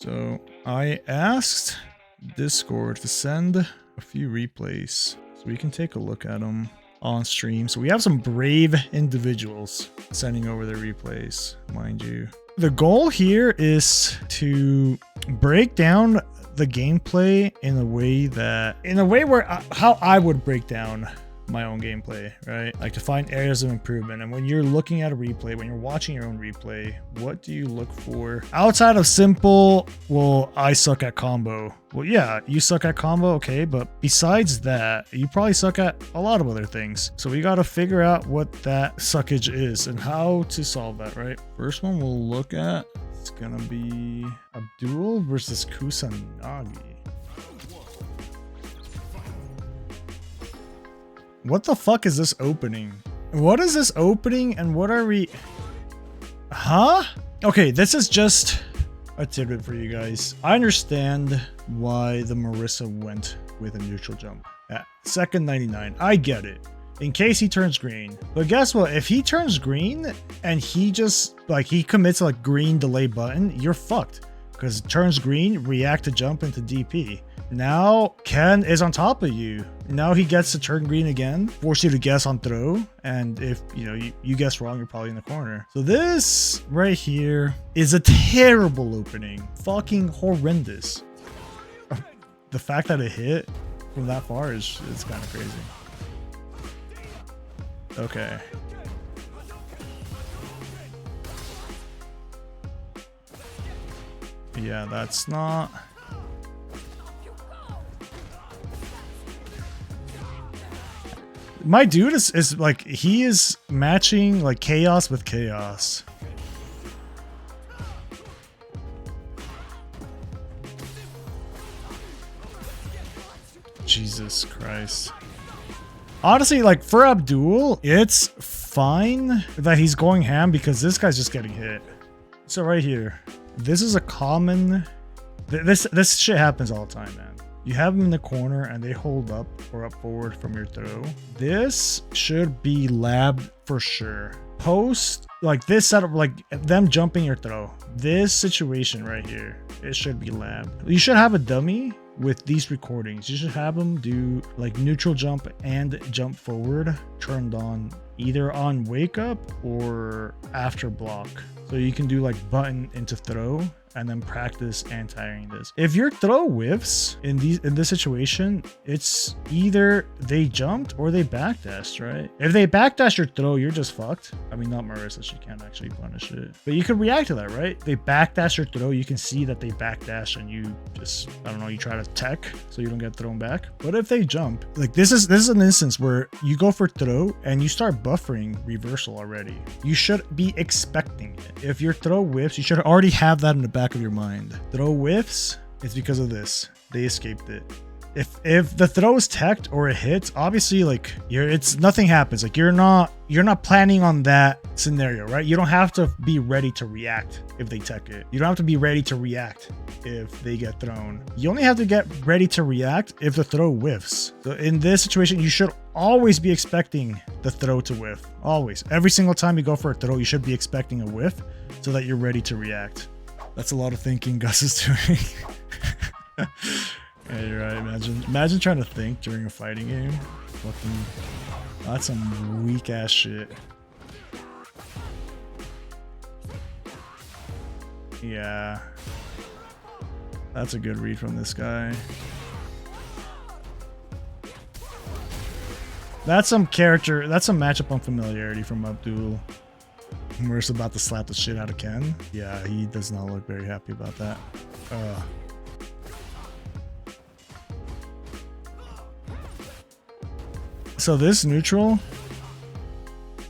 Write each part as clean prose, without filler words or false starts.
So I asked Discord to send a few replays so we can take a look at them on stream. So we have some brave individuals sending over their replays, mind you. The goal here is to break down the gameplay in a way where how I would break down my own gameplay, right? Like to find areas of improvement. And when you're looking at a replay, when you're watching your own replay, what do you look for outside of simple, well, I suck at combo? Well, yeah, you suck at combo, okay, but besides that, you probably suck at a lot of other things. So we got to figure out what that suckage is and how to solve that, right? First one we'll look at, it's gonna be Abdul versus Kusanagi. What the fuck is this opening? What is this opening and what are we... Huh? Okay, this is just a tidbit for you guys. I understand why the Marissa went with a neutral jump at second 99. I get it. In case he turns green. But guess what? If he turns green and he just, like, he commits like green delay button, you're fucked. Because it turns green, react to jump into DP. Now Ken is on top of you. Now he gets to turn green again, force you to guess on throw, and if you guess wrong, you're probably in the corner. So this right here is a terrible opening. Fucking horrendous. The fact that it hit from that far is kind of crazy. Okay. Yeah, that's not... My dude is like, he is matching like chaos with chaos. Jesus Christ. Honestly, like for Abdul, it's fine that he's going ham because this guy's just getting hit. So right here, this is a common, this shit happens all the time, man. You have them in the corner and they hold up or up forward from your throw. This should be labbed for sure. Post, like this setup, like them jumping your throw. This situation right here, it should be labbed. You should have a dummy with these recordings. You should have them do like neutral jump and jump forward turned on either on wake up or after block. So you can do like button into throw and then practice anti-airing this. If your throw whiffs in this situation, it's either they jumped or they backdashed, right? If they backdash your throw, you're just fucked. I mean, not Marissa, she can't actually punish it. But you can react to that, right? They backdash your throw, you can see that they backdash and you just, I don't know, you try to tech so you don't get thrown back. But if they jump, like this is an instance where you go for throw and you start buffering reversal already. You should be expecting it. If your throw whiffs, you should already have that in the back of your mind. Throw whiffs, it's because of this. They escaped it. If the throw is teched or it hits, obviously like it's nothing happens. Like you're not planning on that scenario, right? You don't have to be ready to react if they tech it. You don't have to be ready to react if they get thrown. You only have to get ready to react if the throw whiffs. So in this situation, you should always be expecting the throw to whiff. Always. Every single time you go for a throw, you should be expecting a whiff so that you're ready to react. That's a lot of thinking Gus is doing. Yeah, you're right. Imagine trying to think during a fighting game. Fucking, that's some weak ass shit. Yeah. That's a good read from this guy. That's some character, that's some matchup unfamiliarity from Abdul. Marissa about to slap the shit out of Ken. Yeah, he does not look very happy about that. So this neutral,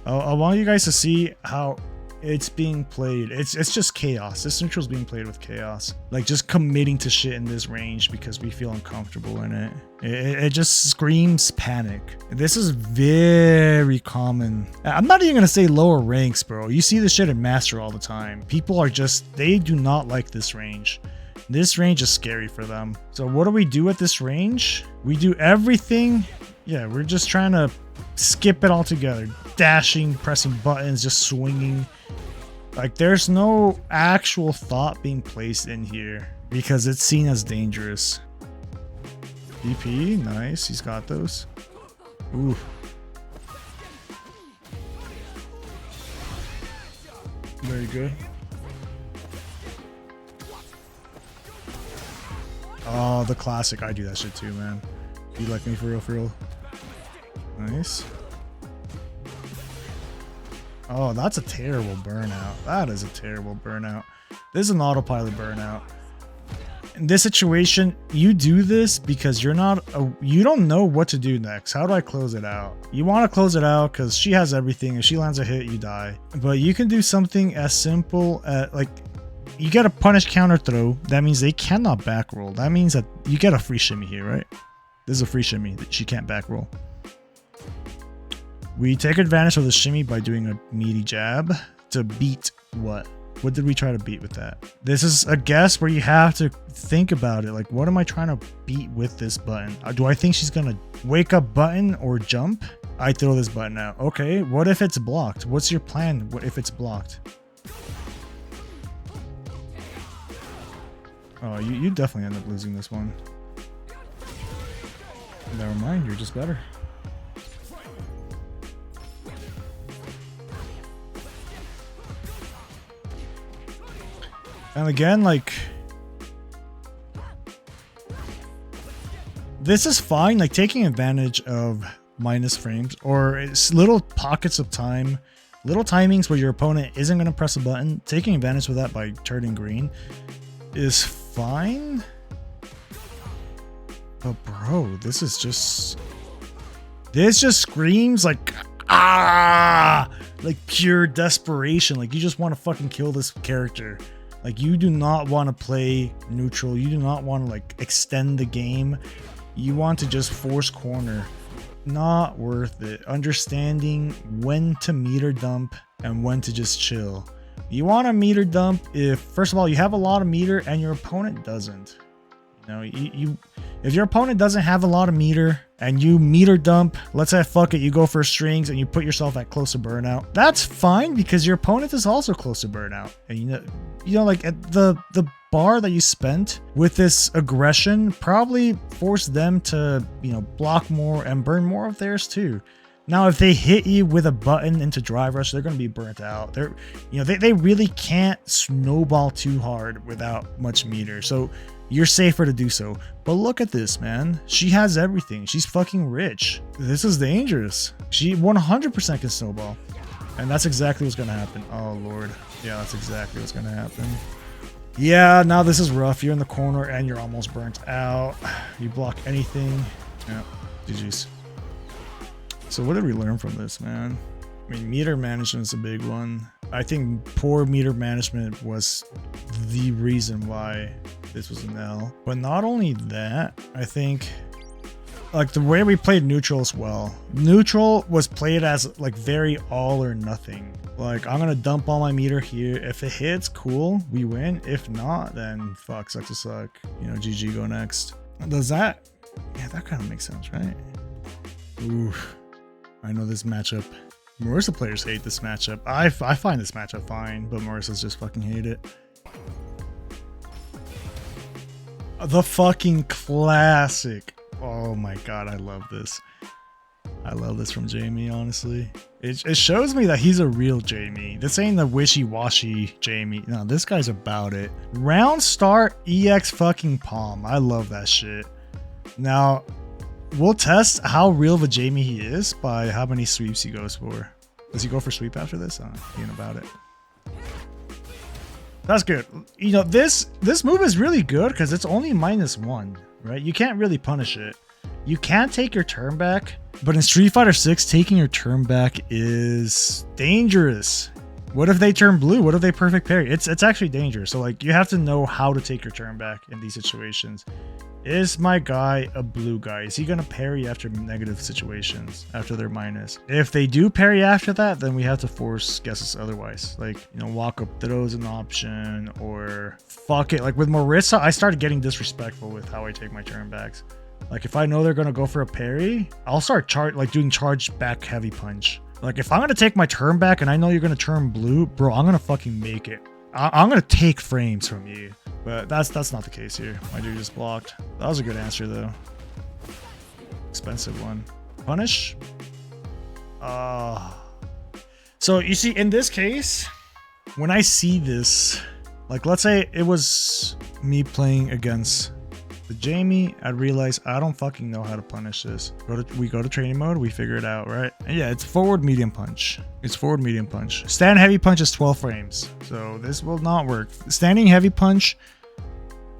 I want you guys to see how it's being played. It's just chaos. This neutral's being played with chaos. Like just committing to shit in this range because we feel uncomfortable in it. It just screams panic. This is very common. I'm not even gonna say lower ranks, bro. You see this shit in Master all the time. People are just, they do not like this range. This range is scary for them. So what do we do at this range? We do everything. Yeah, we're just trying to skip it all together. Dashing, pressing buttons, just swinging. Like there's no actual thought being placed in here. because it's seen as dangerous. DP, nice. He's got those. Ooh. Very good. Oh, the classic. I do that shit too, man. You like me for real, for real? Nice. Oh, that's a terrible burnout. That is a terrible burnout. This is an autopilot burnout. In this situation, you do this because you don't know what to do next. How do I close it out? You want to close it out because she has everything. If she lands a hit, you die. But you can do something as simple as, like, you get a punish counter throw. That means they cannot back roll. That means that you get a free shimmy here, right? This is a free shimmy that she can't back roll. We take advantage of the shimmy by doing a meaty jab to beat what? What did we try to beat with that? This is a guess where you have to think about it. Like, what am I trying to beat with this button? Do I think she's gonna wake up button or jump? I throw this button out. Okay, what if it's blocked? What's your plan? What if it's blocked? Oh, you definitely end up losing this one. Never mind, you're just better. And again, like, this is fine, like taking advantage of minus frames or it's little pockets of time, little timings where your opponent isn't going to press a button. Taking advantage of that by turning green is fine. But bro, this just screams like, like pure desperation. Like you just want to fucking kill this character. Like, you do not want to play neutral. You do not want to, like, extend the game. You want to just force corner. Not worth it. Understanding when to meter dump and when to just chill. You want to meter dump if, first of all, you have a lot of meter and your opponent doesn't. You know, if your opponent doesn't have a lot of meter and you meter dump, let's say fuck it, you go for strings and you put yourself at close to burnout. That's fine because your opponent is also close to burnout. And you know, like at the bar that you spent with this aggression probably forced them to, you know, block more and burn more of theirs too. Now, if they hit you with a button into drive rush, they're going to be burnt out. They're, you know, they really can't snowball too hard without much meter. So you're safer to do so. But look at this, man. She has everything. She's fucking rich. This is dangerous. She 100% can snowball. And that's exactly what's going to happen. Oh, Lord. Yeah, that's exactly what's going to happen. Yeah, now this is rough. You're in the corner and you're almost burnt out. You block anything. Yeah, GG's. So what did we learn from this, man? I mean, meter management is a big one. I think poor meter management was the reason why this was an L. But not only that, I think like the way we played neutral as well. Neutral was played as like very all or nothing. Like, I'm gonna dump all my meter here. If it hits, cool, we win. If not, then fuck, sucks to suck. You know, GG, go next. Does that? Yeah, that kind of makes sense, right? Oof. I know this matchup. Marissa players hate this matchup. I find this matchup fine, but Marissa's just fucking hate it. The fucking classic. Oh my god, I love this. I love this from Jamie, honestly. It shows me that he's a real Jamie. This ain't the wishy-washy Jamie. No, this guy's about it. Round start EX fucking palm. I love that shit. Now, we'll test how real of a Jamie he is by how many sweeps he goes for. Does he go for sweep after this? He ain't about it. That's good. You know, this move is really good because it's only -1, right? You can't really punish it. You can take your turn back, but in Street Fighter 6, taking your turn back is dangerous. What if they turn blue? What if they perfect parry? It's actually dangerous. So like, you have to know how to take your turn back in these situations. Is my guy a blue guy? Is he gonna parry after negative situations, after they're minus? If they do parry after that, then we have to force guesses otherwise. Like, you know, walk up throws an option, or fuck it. Like with Marissa, I started getting disrespectful with how I take my turn backs. Like if I know they're gonna go for a parry, I'll start doing charge back heavy punch. Like if I'm gonna take my turn back and I know you're gonna turn blue, bro, I'm gonna fucking make it. I'm gonna take frames from you, but that's not the case here. My dude just blocked. That was a good answer though. Expensive one. Punish. So you see, in this case, when I see this, like let's say it was me playing against the Jamie, I'd realize I don't fucking know how to punish this. We go to training mode, we figure it out, right? And yeah, it's forward medium punch. It's forward medium punch. Stand heavy punch is 12 frames, so this will not work. Standing heavy punch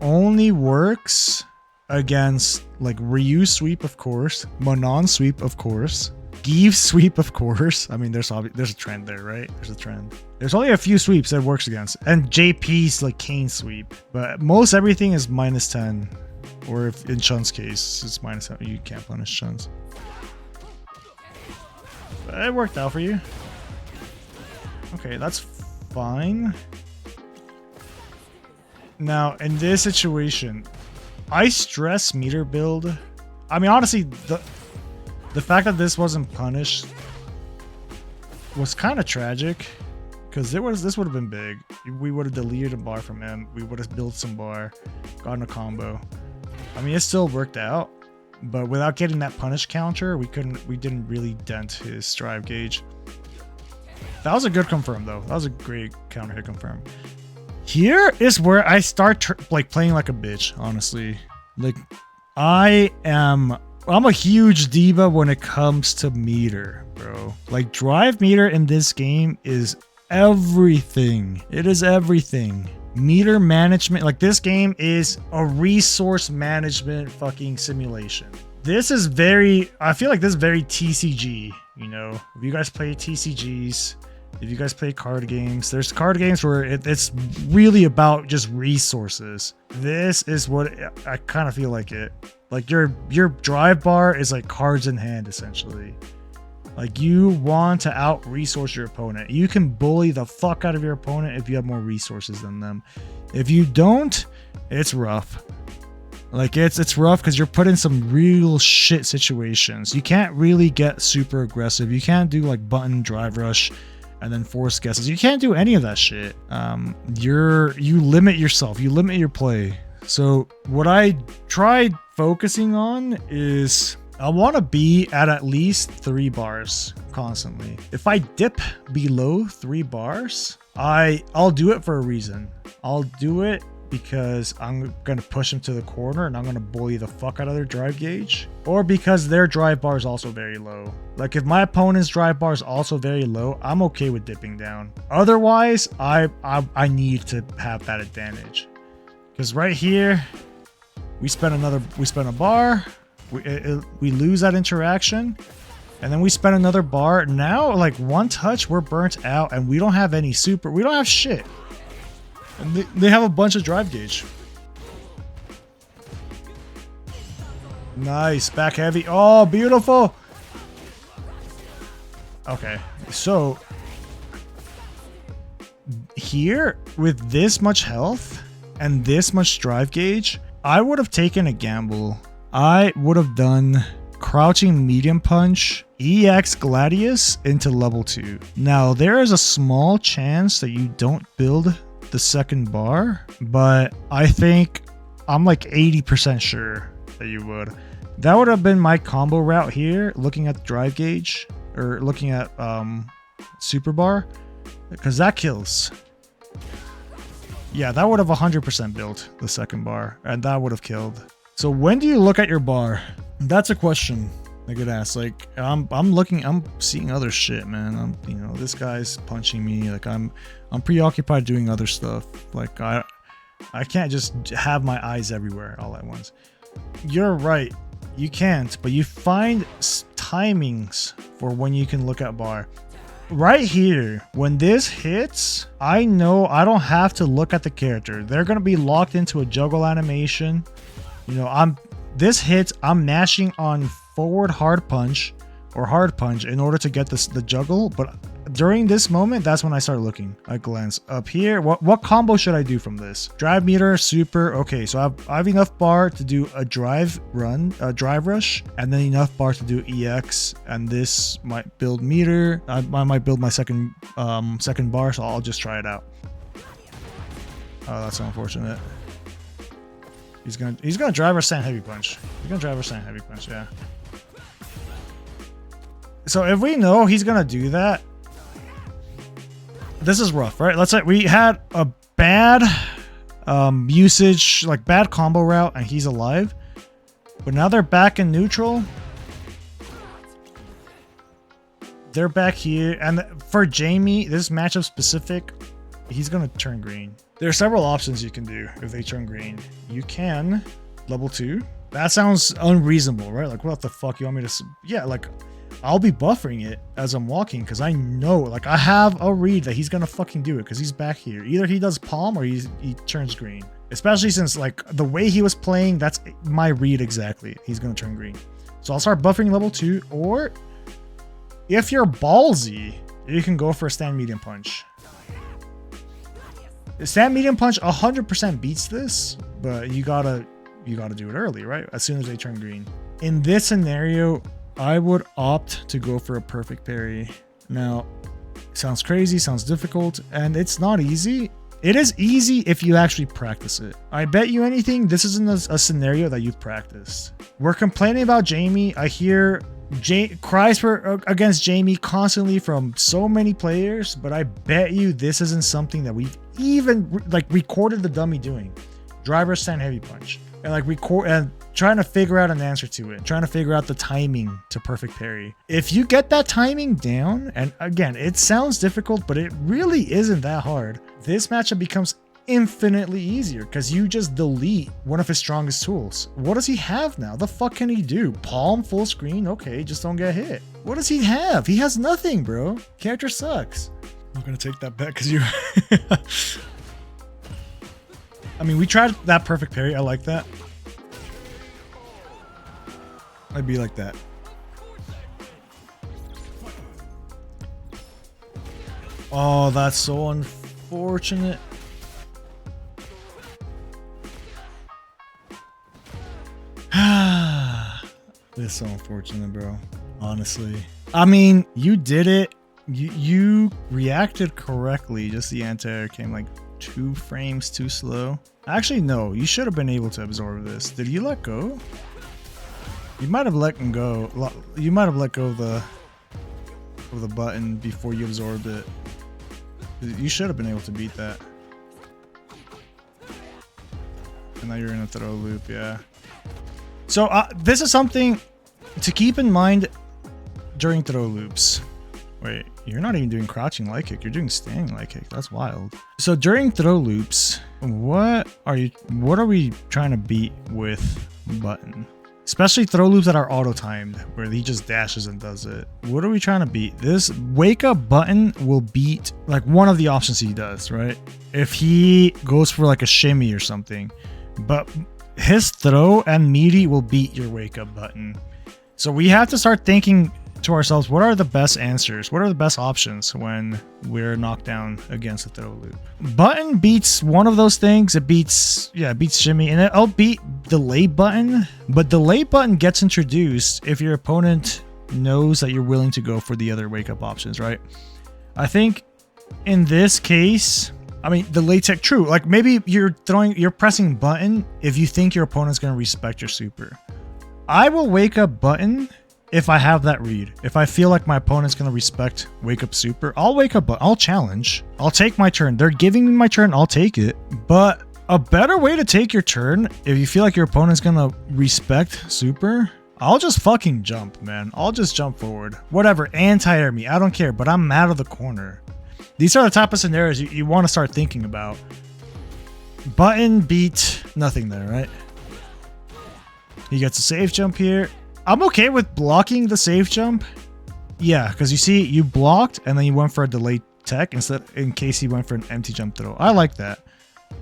only works against like Ryu sweep, of course, Monon sweep, of course, Give sweep, of course. I mean, there's a trend there, right? There's a trend. There's only a few sweeps that it works against, and JP's like Kane sweep, but most everything is -10, or if in Chun's case it's -7. You can't punish Chun's. But it worked out for you. Okay, that's fine. Now in this situation, I stress meter build. I mean, honestly, the fact that this wasn't punished was kind of tragic, because this would have been big. We would have deleted a bar from him. We would have built some bar, gotten a combo. I mean, it still worked out, but without getting that punish counter, we didn't really dent his strive gauge. That was a good confirm though. That was a great counter hit confirm. Here is where I start like playing like a bitch, honestly. Like I'm a huge diva when it comes to meter, bro. Like drive meter in this game is everything. It is everything. Meter management, like this game is a resource management fucking simulation. This is I feel like this is very TCG, you know? If you guys play TCGs, if you guys play card games, there's card games where it's really about just resources. This is what I kind of feel like it. Like your drive bar is like cards in hand, essentially. Like you want to out resource your opponent. You can bully the fuck out of your opponent if you have more resources than them. If you don't, it's rough. Like it's rough because you're put in some real shit situations. You can't really get super aggressive. You can't do like button drive rush and then force guesses. You can't do any of that shit. You limit yourself. You limit your play. So what I tried focusing on is I want to be at least 3 bars constantly. If I dip below 3 bars, I'll do it for a reason. I'll do it because I'm going to push them to the corner and I'm going to bully the fuck out of their drive gauge, or because their drive bar is also very low. Like if my opponent's drive bar is also very low, I'm okay with dipping down. Otherwise, I need to have that advantage. Because right here, we spend a bar, we lose that interaction, and then we spend another bar. Now, like one touch, we're burnt out, and we don't have any super. We don't have shit. And they have a bunch of drive gauge. Nice, back heavy. Oh, beautiful. Okay, so here with this much health and this much drive gauge, I would have taken a gamble. I would have done crouching medium punch EX Gladius into level 2. Now there is a small chance that you don't build the second bar, but I think I'm like 80% sure that you would. That would have been my combo route here, looking at the drive gauge or looking at super bar, because that kills. Yeah, that would have 100% built the second bar, and that would have killed. So when do you look at your bar? That's a question I could ask. Like I'm seeing other shit, man. This guy's punching me. Like I'm preoccupied doing other stuff. Like I can't just have my eyes everywhere all at once. You're right, you can't, but you find timings for when you can look at bar. Right here, when this hits, I know I don't have to look at the character. They're gonna be locked into a juggle animation. This hits, I'm mashing on forward hard punch or hard punch in order to get the juggle, but during this moment, that's when I start looking. I glance up here. What combo should I do from this? Drive meter, super. Okay, so I have enough bar to do a drive rush, and then enough bar to do EX, and this might build meter. I might build my second bar, so I'll just try it out. Oh, that's so unfortunate. He's gonna driver stand heavy punch. He's gonna driver stand heavy punch, yeah. So if we know he's gonna do that, this is rough, right? Let's say we had a bad usage, like bad combo route, and he's alive. But now they're back in neutral. They're back here, and for Jamie, this matchup specific, he's gonna turn green. There are several options you can do if they turn green. You can level 2. That sounds unreasonable, right? Like, what the fuck you want me to? Yeah, like, I'll be buffering it as I'm walking because I know, like, I have a read that he's gonna fucking do it because he's back here. Either he does palm or he turns green. Especially since, like, the way he was playing, that's my read exactly. He's gonna turn green. So I'll start buffering level 2, or if you're ballsy, you can go for a stand medium punch. The stand medium punch 100% beats this, but you gotta do it early, right? As soon as they turn green. In this scenario, I would opt to go for a perfect parry. Now, sounds crazy, sounds difficult, and it's not easy. It is easy if you actually practice it. I bet you anything, this isn't a scenario that you've practiced. We're complaining about Jamie. I hear cries for against Jamie constantly from so many players, but I bet you this isn't something that we've even recorded the dummy doing. Driver stand heavy punch, and like record and trying to figure out an answer to it, trying to figure out the timing to perfect parry. If you get that timing down, and again, it sounds difficult, but it really isn't that hard. This matchup becomes infinitely easier because you just delete one of his strongest tools. What does he have now? The fuck can he do? Palm full screen? Okay, just don't get hit. What does he have? He has nothing, bro. Character sucks. I'm not gonna take that bet because you I mean, we tried that perfect parry. I like that. I'd be like that. Oh, that's so unfortunate. It's so unfortunate, bro. Honestly. I mean, you did it. You reacted correctly. Just the anti-air came like 2 frames too slow. Actually, no. You should have been able to absorb this. Did you let go? You might have let go. You might have let go of the button before you absorbed it. You should have been able to beat that. And now you're in a throw loop, yeah. So this is something to keep in mind during throw loops. Wait, you're not even doing crouching light kick. You're doing standing light kick. That's wild. So during throw loops, what are we trying to beat with button? Especially throw loops that are auto-timed, where he just dashes and does it. What are we trying to beat? This wake up button will beat like one of the options he does, right? If he goes for like a shimmy or something. But his throw and meaty will beat your wake up button. So we have to start thinking to ourselves, what are the best answers? What are the best options when we're knocked down against a throw loop? Button beats one of those things. It beats shimmy, and it'll beat delay button. But delay button gets introduced if your opponent knows that you're willing to go for the other wake up options, right? I think in this case, I mean, delay tech, true. Like maybe you're pressing button if you think your opponent's going to respect your super. I will wake up button if I have that read. If I feel like my opponent's going to respect wake up super, I'll wake up button. I'll challenge. I'll take my turn. They're giving me my turn. I'll take it. But a better way to take your turn, if you feel like your opponent's going to respect super, I'll just fucking jump, man. I'll just jump forward. Whatever. Anti-air me. I don't care. But I'm out of the corner. These are the type of scenarios you want to start thinking about. Button beat nothing there, right? He gets a safe jump here. I'm okay with blocking the safe jump. Yeah, because you see, you blocked and then you went for a delayed tech in case he went for an empty jump throw. I like that.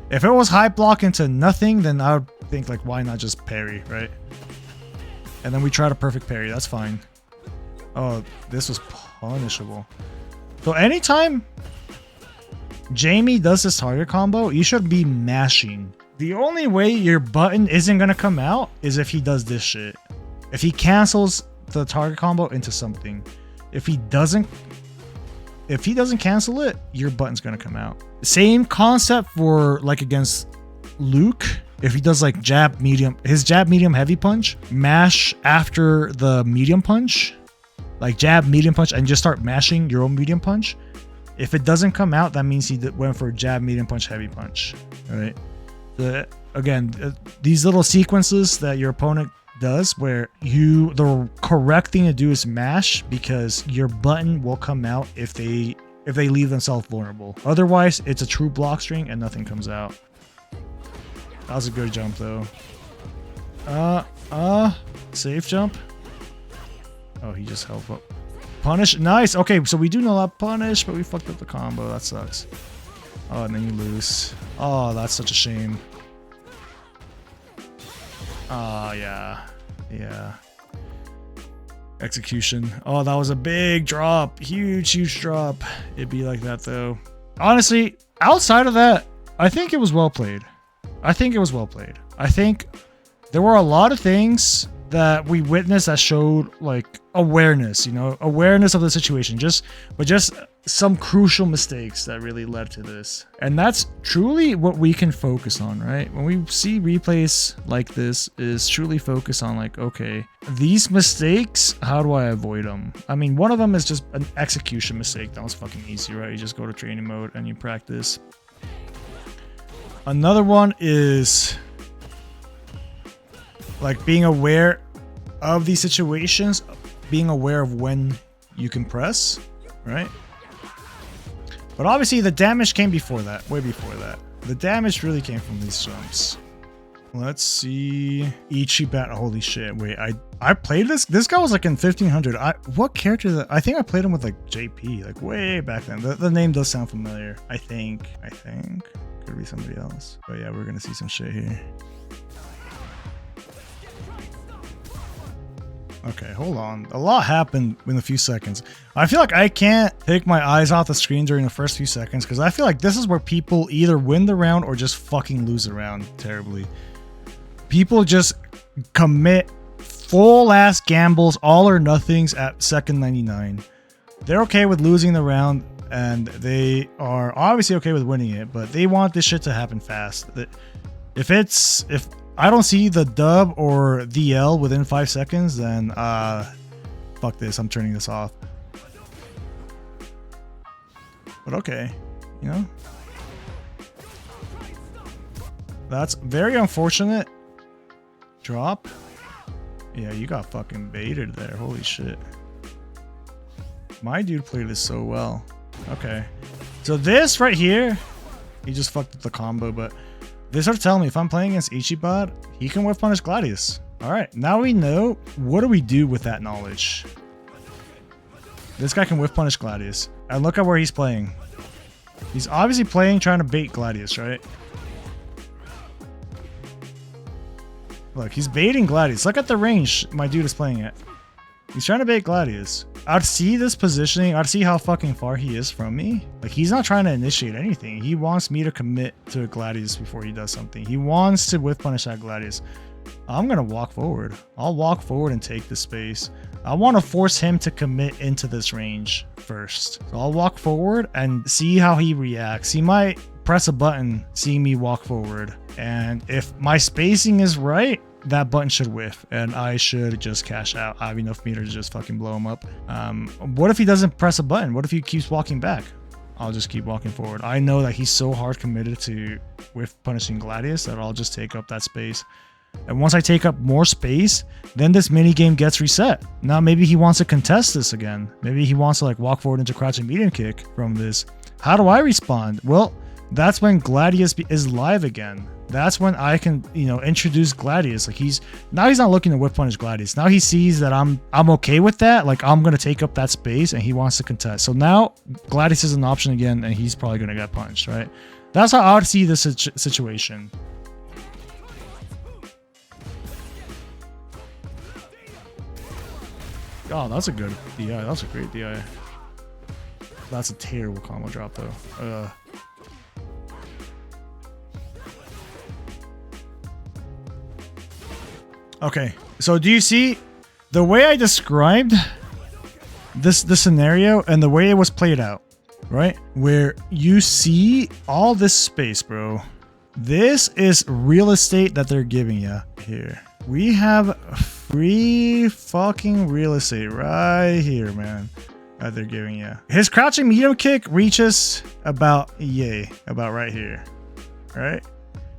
If it was high block into nothing, then I would think like, why not just parry, right? And then we try to perfect parry. That's fine. Oh, this was punishable. So anytime Jamie does this target combo, you should be mashing. The only way your button isn't going to come out is if he does this shit. If he cancels the target combo into something. If if he doesn't cancel it, your button's gonna come out. Same concept for like against Luke. If he does like jab medium, his jab medium heavy punch, mash after the medium punch, like jab medium punch, and just start mashing your own medium punch. If it doesn't come out, that means he went for jab medium punch heavy punch. All right. Again, these little sequences that your opponent does where the correct thing to do is mash, because your button will come out if they leave themselves vulnerable. Otherwise, it's a true block string and nothing comes out. That was a good jump though. Safe jump. Oh, he just held up. Punish. Nice. Okay, so we do know that punish, but we fucked up the combo. That sucks. Oh, and then you lose. Oh, that's such a shame. Oh, yeah. Yeah. Execution. Oh, that was a big drop. Huge drop. It'd be like that, though. Honestly, outside of that, I think it was well played. I think there were a lot of things that we witnessed that showed like awareness, awareness of the situation, but just some crucial mistakes that really led to this. And that's truly what we can focus on, right? When we see replays like this, is truly focus on like, okay, these mistakes, how do I avoid them? I mean, one of them is just an execution mistake. That was fucking easy, right? You just go to training mode and you practice. Another one is like being aware of these situations, being aware of when you can press, right? But obviously the damage came before that, way before that. The damage really came from these jumps. Let's see. Ichiban. Holy shit. Wait, I played this? This guy was like in 1500. What character? I think I played him with like JP, like way back then. The name does sound familiar. I think. Could be somebody else. But yeah, we're gonna see some shit here. Okay, hold on. A lot happened in a few seconds. I feel like I can't take my eyes off the screen during the first few seconds, because I feel like this is where people either win the round or just fucking lose the round terribly. People just commit full ass gambles, all or nothings at second 99. They're okay with losing the round, and they are obviously okay with winning it, but they want this shit to happen fast. If I don't see the dub or the L within 5 seconds, then fuck this, I'm turning this off. But okay, that's very unfortunate. Drop. Yeah, you got fucking baited there. Holy shit. My dude played this so well. Okay. So this right here, he just fucked up the combo, but this are telling me if I'm playing against Ichiban, he can whiff punish Gladius. Alright, now we know. What do we do with that knowledge? This guy can whiff punish Gladius. And look at where he's playing. He's obviously playing trying to bait Gladius, right? Look, he's baiting Gladius. Look at the range my dude is playing at. He's trying to bait Gladius. I'd see this positioning. I'd see how fucking far he is from me. Like, he's not trying to initiate anything. He wants me to commit to a Gladius before he does something. He wants to whiff punish that Gladius. I'm going to walk forward. I'll walk forward and take the space. I want to force him to commit into this range first. So I'll walk forward and see how he reacts. He might press a button seeing me walk forward. And if my spacing is right, that button should whiff and I should just cash out. I have enough meter to just fucking blow him up. What if he doesn't press a button? What if he keeps walking back? I'll just keep walking forward. I know that he's so hard committed to whiff punishing Gladius that I'll just take up that space. And once I take up more space, then this mini game gets reset. Now maybe he wants to contest this again. Maybe he wants to like walk forward into crouching medium kick from this. How do I respond? Well, that's when Gladius is live again. That's when I can, introduce Gladius. Like he's not looking to whip punish Gladius. Now he sees that I'm okay with that. Like I'm gonna take up that space, and he wants to contest. So now Gladius is an option again, and he's probably gonna get punched, right? That's how I would see this situation. Oh, that's a good DI. That's a great DI. That's a terrible combo drop though. Okay, so do you see the way I described this scenario and the way it was played out? right? Where you see all this space, bro. This is real estate that they're giving you here. We have free fucking real estate right here, man, that they're giving you. His crouching medium kick reaches about right here, right?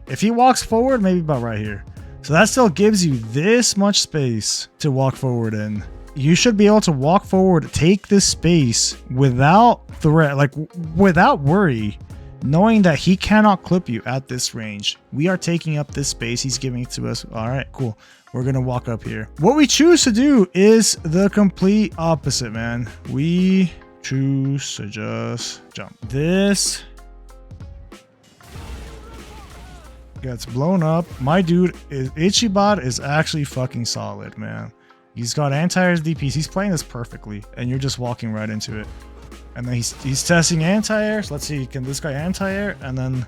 If he walks forward, maybe about right here. So that still gives you this much space to walk forward in. You should be able to walk forward, take this space without threat, like without worry, knowing that he cannot clip you at this range. We are taking up this space. He's giving it to us. All right, cool. We're going to walk up here. What we choose to do is the complete opposite, man. We choose to just jump. This gets blown up. My dude, Ichibot is actually fucking solid, man. He's got anti-airs DPs. He's playing this perfectly, and you're just walking right into it. And then he's testing anti-airs. Let's see, can this guy anti-air? And then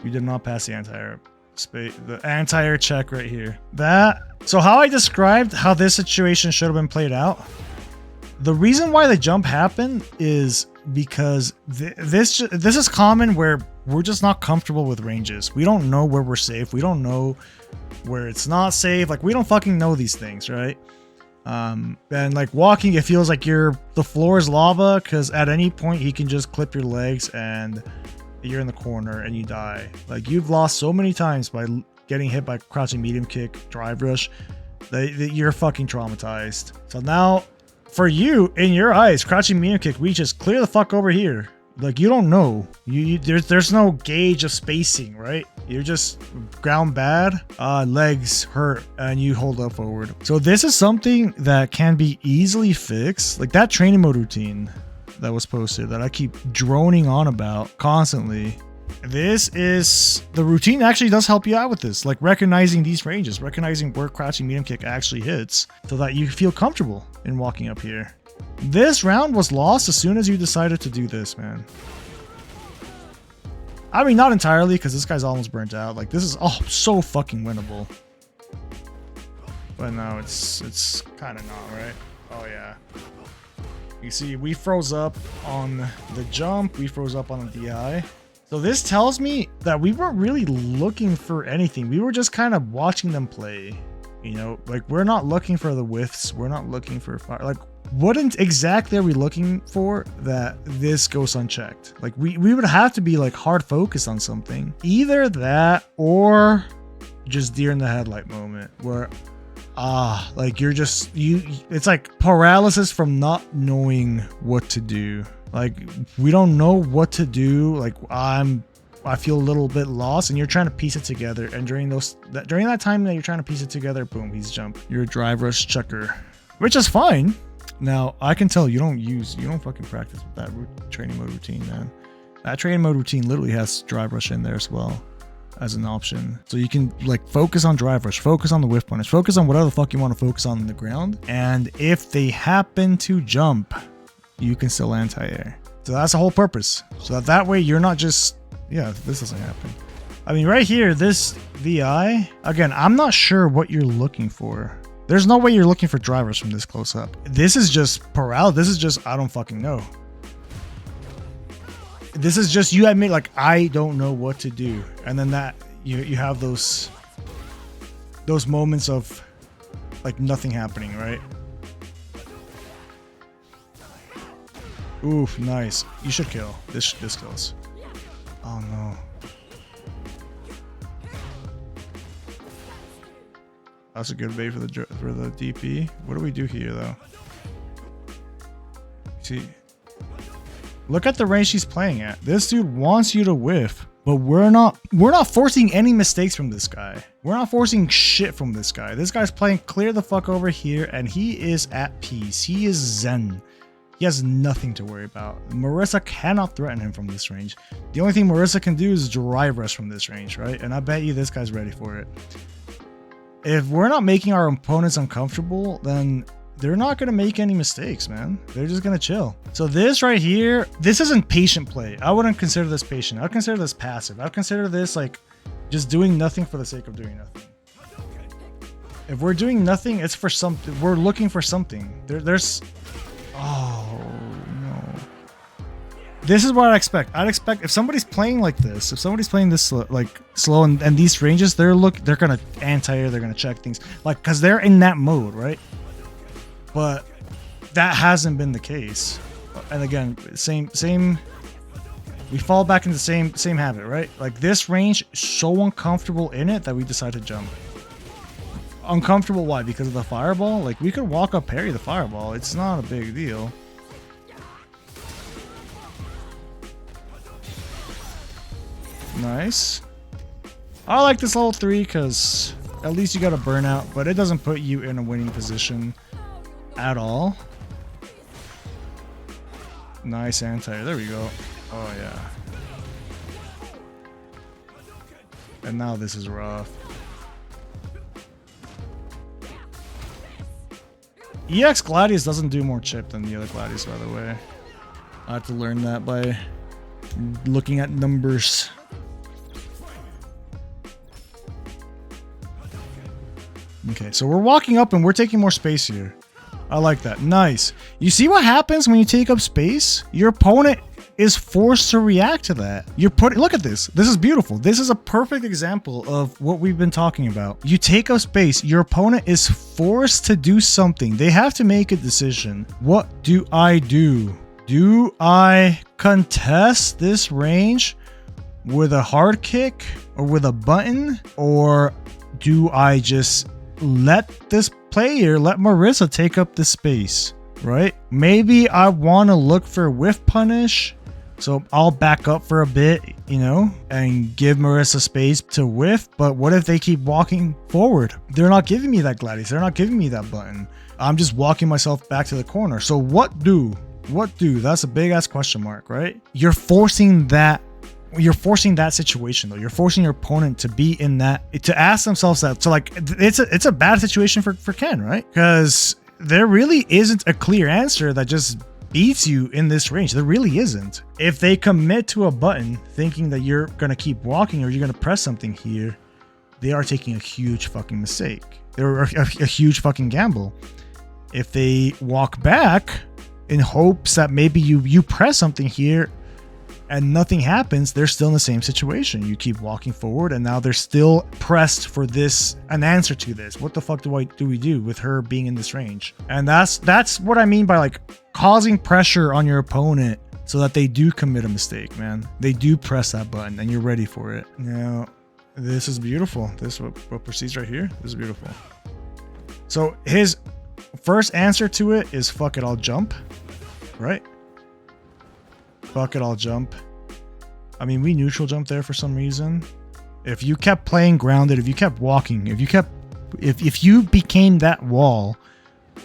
you did not pass the anti-air space, the anti-air check right here. So how I described how this situation should have been played out. The reason why the jump happened is because this is common where we're just not comfortable with ranges. We don't know where we're safe. We don't know where it's not safe. Like, we don't fucking know these things, right? And like walking, it feels like the floor is lava, because at any point he can just clip your legs and you're in the corner and you die. Like, you've lost so many times by getting hit by crouching medium kick, drive rush, that you're fucking traumatized. So now, for you, in your eyes, crouching medium kick reaches clear the fuck over here. Like, you don't know. There's no gauge of spacing, right? You're just ground bad, legs hurt, and you hold up forward. So this is something that can be easily fixed. Like that training mode routine that was posted that I keep droning on about constantly. This is the routine actually does help you out with this, like recognizing these ranges, recognizing where crouching medium kick actually hits, so that you feel comfortable in walking up here. This round was lost as soon as you decided to do this, man. I mean, not entirely, because this guy's almost burnt out. Like, this is so fucking winnable. But no, it's kind of not, right? Oh, yeah. You see, we froze up on the jump. We froze up on the DI. So this tells me that we weren't really looking for anything. We were just kind of watching them play. You know, like, we're not looking for the whiffs. We're not looking for fire. Like, what exactly are we looking for that this goes unchecked? Like, we would have to be like hard focused on something. Either that or just deer in the headlight moment where like you're just it's like paralysis from not knowing what to do. Like, we don't know what to do. Like, I feel a little bit lost, and you're trying to piece it together. And during that time that you're trying to piece it together, boom, he's jumped. You're a drive rush checker, which is fine. Now, I can tell you don't fucking practice with that training mode routine, man. That training mode routine literally has drive rush in there as well as an option. So you can like focus on drive rush, focus on the whiff punish, focus on whatever the fuck you want to focus on the ground. And if they happen to jump, you can still anti-air. So that's the whole purpose. So that way you're not just, yeah, this doesn't happen. I mean, right here, this VI, again, I'm not sure what you're looking for. There's no way you're looking for drivers from this close up. This is just paralysis. This is just, I don't fucking know. This is just, you admit, like, I don't know what to do. And then that, you have those moments of, like, nothing happening, right? Oof, nice. You should kill. This kills. Oh, no. That's a good bait for the DP. What do we do here, though? See, look at the range she's playing at. This dude wants you to whiff, but we're not forcing any mistakes from this guy. We're not forcing shit from this guy. This guy's playing clear the fuck over here, and he is at peace. He is zen. He has nothing to worry about. Marissa cannot threaten him from this range. The only thing Marissa can do is drive rush from this range, right? And I bet you this guy's ready for it. If we're not making our opponents uncomfortable, then they're not going to make any mistakes, man. They're just going to chill. So this right here, this isn't patient play. I wouldn't consider this patient. I'd consider this passive. I'd consider this like just doing nothing for the sake of doing nothing. If we're doing nothing, it's for something. We're looking for something. There's... Oh, no. This is what I'd expect. I'd expect if somebody's playing like this, if somebody's playing this slow and these ranges, they're gonna anti-air, they're gonna check things, like, because they're in that mode, right? But that hasn't been the case. And again, same. We fall back into the same habit, right? Like, this range is so uncomfortable in it that we decide to jump. Uncomfortable, why? Because of the fireball? Like, we could walk up parry the fireball. It's not a big deal. Nice. I like this level 3 because at least you got a burnout, but it doesn't put you in a winning position at all. Nice anti. There we go. Oh, yeah. And now this is rough. EX Gladius doesn't do more chip than the other Gladius, by the way. I have to learn that by looking at numbers. Okay, so we're walking up and we're taking more space here. I like that. Nice. You see what happens when you take up space? Your opponent is forced to react to that. Look at this. This is beautiful. This is a perfect example of what we've been talking about. You take up space, your opponent is forced to do something. They have to make a decision. What do I do? Do I contest this range with a hard kick or with a button? Or do I just let this player, let Marissa take up the space, right? Maybe I want to look for whiff punish, so I'll back up for a bit, you know, and give Marissa space to whiff. But what if they keep walking forward? They're not giving me that Gladius. They're not giving me that button. I'm just walking myself back to the corner. So what do? That's a big ass question mark, right? You're forcing that situation though. You're forcing your opponent to be in that, to ask themselves that. So like, it's a bad situation for Ken, right? Because there really isn't a clear answer that just beats you in this range. There really isn't. If they commit to a button thinking that you're gonna keep walking or you're gonna press something here, they are taking a huge fucking mistake. They're a huge fucking gamble. If they walk back in hopes that maybe you press something here and nothing happens, they're still in the same situation. You keep walking forward and now they're still pressed for an answer to this. What the fuck do we do with her being in this range? And that's what I mean by like causing pressure on your opponent so that they do commit a mistake, man. They do press that button and you're ready for it. Now, this is beautiful. This what proceeds right here. This is beautiful. So his first answer to it is fuck it, I'll jump, right? Fuck it, I'll jump. I mean, we neutral jump there for some reason. If you kept playing grounded, if you kept walking, if you became that wall,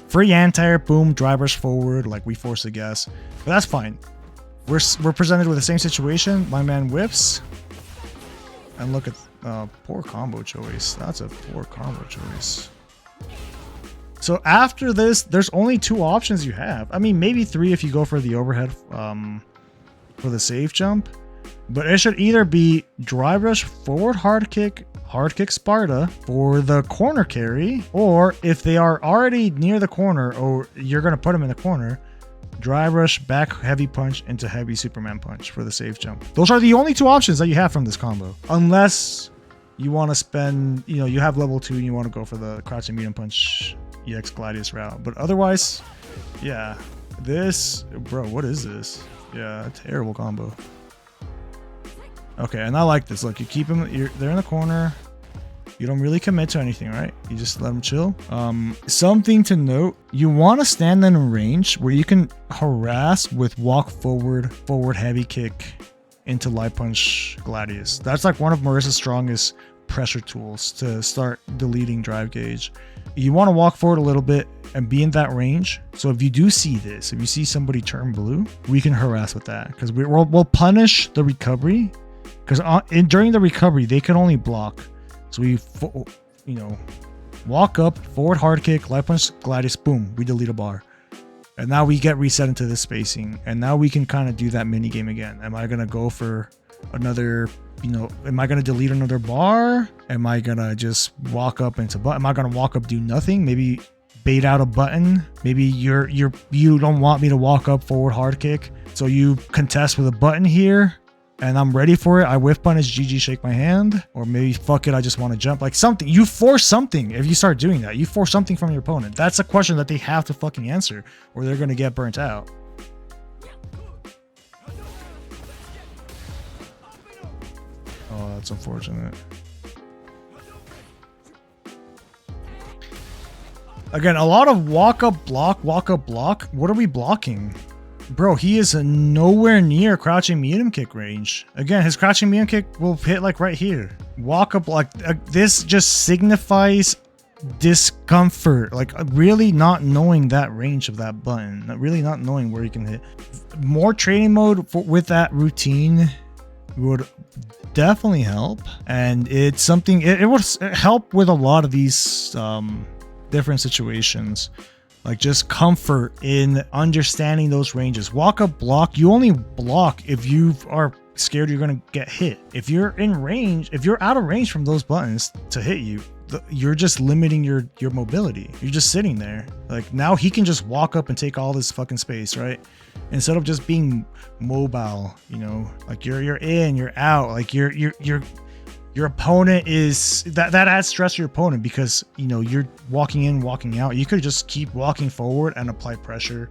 free anti-air, boom, drivers forward, like we force a guess. But that's fine. We're presented with the same situation. My man whiffs. And look at poor combo choice. That's a poor combo choice. So after this, there's only 2 options you have. I mean, maybe 3 if you go for the overhead for the safe jump. But it should either be drive rush, forward hard kick Sparta for the corner carry, or if they are already near the corner or you're going to put them in the corner, drive rush, back heavy punch into heavy Superman punch for the safe jump. Those are the only 2 options that you have from this combo. Unless you want to spend, you know, you have level 2 and you want to go for the crouching medium punch EX Gladius route. But otherwise, yeah, this, bro, what is this? Yeah, terrible combo. Okay, and I like this. Look, you keep them, they're in the corner. You don't really commit to anything, right? You just let them chill. Something to note, you want to stand in a range where you can harass with walk forward heavy kick into light punch Gladius. That's like one of Marissa's strongest pressure tools to start deleting drive gauge. You want to walk forward a little bit and be in that range. So if you do see this, if you see somebody turn blue, we can harass with that because we'll punish the recovery. Because during the recovery, they can only block. So we, you know, walk up, forward hard kick, light punch Gladius, boom, we delete a bar. And now we get reset into this spacing. And now we can kind of do that mini game again. Am I going to go for another, you know, am I going to delete another bar? Am I going to just walk up into, am I going to walk up, do nothing? Maybe bait out a button. Maybe you don't want me to walk up forward hard kick, so you contest with a button here, and I'm ready for it. I whiff punish, GG, shake my hand. Or maybe fuck it, I just want to jump. Like something. You force something if you start doing that. You force something from your opponent. That's a question that they have to fucking answer, or they're gonna get burnt out. Oh, that's unfortunate. Again, a lot of walk up, block, walk up, block. What are we blocking? Bro, he is nowhere near crouching medium kick range. Again, his crouching medium kick will hit like right here. Walk up, block. This just signifies discomfort. Like really not knowing that range of that button. Really not knowing where you can hit. More training mode with that routine would definitely help. And it's something, it would help with a lot of these different situations. Like just comfort in understanding those ranges. Walk up, block. You only block if you are scared you're gonna get hit. If you're in range, if you're out of range from those buttons to hit you, you're just limiting your mobility. You're just sitting there. Like now he can just walk up and take all this fucking space, right? Instead of just being mobile, you know, like you're in, you're out, like your opponent is that adds stress to your opponent because you know you're walking in, walking out. You could just keep walking forward and apply pressure,